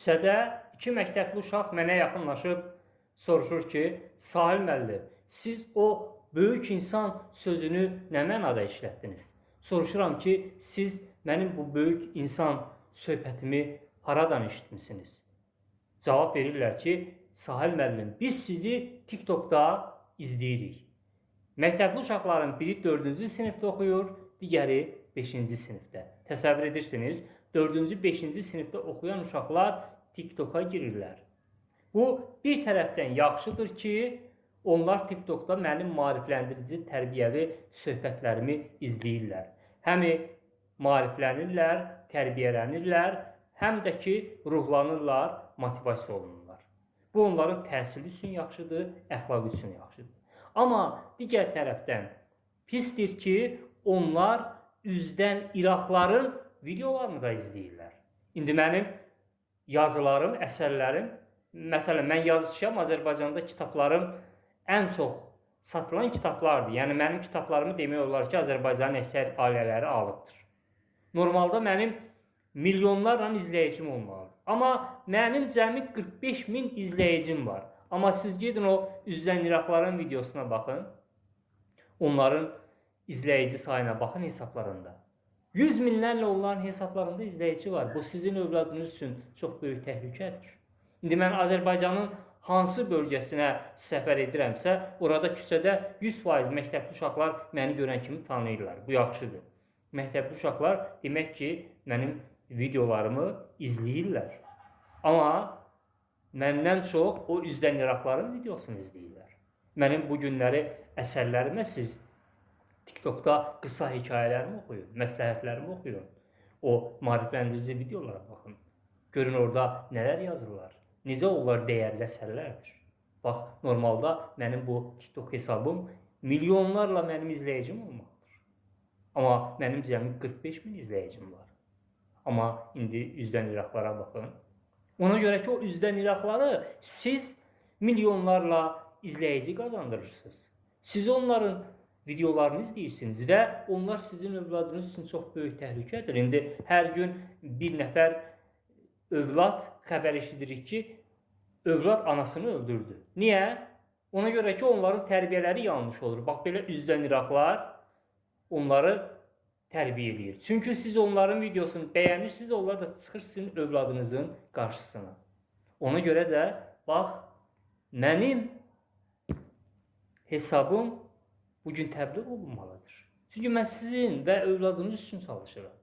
küçədə iki məktəbli uşaq mənə yaxınlaşıb soruşur ki, Sahil müəllim, siz o böyük insan sözünü nə mənada işlətdiniz? Soruşuram ki, siz mənim bu böyük insan söhbətimi haradan eşitmisiniz? Cavab verirlər ki, Sahil müəllim, biz sizi TikTokda izləyirik. Məktəbli uşaqların biri 4-cü sinifdə oxuyur, digəri 5-ci sinifdə. Təsəvvür edirsiniz, 4-cü, 5-ci sinifdə oxuyan uşaqlar TikToka girirlər. Bu, bir tərəfdən yaxşıdır ki, onlar TikTokda mənim maarifləndirici, tərbiyəvi söhbətlərimi izləyirlər. Həm maariflənirlər, tərbiyələnirlər, həm də ki, ruhlanırlar, motivasiya olunurlar. Bu, onların təhsili üçün yaxşıdır, əxlaqı üçün yaxşıdır. Amma digər tərəfdən pisdir ki, onlar üzdən İraqların videolarını da izləyirlər. İndi mənim yazılarım, əsərlərim, məsələn, mən yazıçıyam, Azərbaycanda kitablarım ən çox satılan kitablardır. Yəni, mənim kitablarımı demək olar ki, Azərbaycanın əksər ailələri alıbdır. Normalda mənim milyonlarla izləyicim olmalıdır. Amma mənim cəmi 45 min izləyicim var. Amma siz gedin o üzdən İraqların videosuna baxın, onların izləyici sayına baxın hesablarında. 100 minlərlə onların hesablarında izləyici var. Bu, sizin övladınız üçün çox böyük təhlükədir. İndi mən Azərbaycanın hansı bölgəsinə səfər edirəmsə, orada küçədə 100% məktəbli uşaqlar məni görən kimi tanıyırlar. Bu yaxşıdır. Məktəbli uşaqlar demək ki, mənim videolarımı izləyirlər. Amma məndən çox o üzdən İraqların videosunu izləyirlər. Mənim bu günləri əsərlərimə siz TikTokda qısa hekayələrimi oxuyun, məsləhətlərimi oxuyun. O maarifləndirici videolara baxın. Görün orada nələr yazırlar. Necə onlar dəyərli əsərlərdir. Bax, normalda mənim bu TikTok hesabım milyonlarla mənim izləyicim olmalıdır. Amma mənim cəmi 45 min izləyicim var. Amma indi üzdən İraqlara baxın. Ona görə ki, o üzdən İraqları siz milyonlarla izləyici qazandırırsınız. Siz onların videolarını izləyirsiniz və onlar sizin övladınız üçün çox böyük təhlükədir. İndi hər gün bir nəfər övlad xəbər eşidirik ki, övlad anasını öldürdü. Niyə? Ona görə ki, onların tərbiyələri yanlış olur. Bax, belə üzdən İraqlar onları tərbiyə edir. Çünki siz onların videosunu bəyənirsiniz, onlar da çıxır sizin övladınızın qarşısına. Ona görə də, bax, mənim hesabım bugün təbliğ olunmalıdır. Çünki mən sizin və övladınız üçün çalışıram.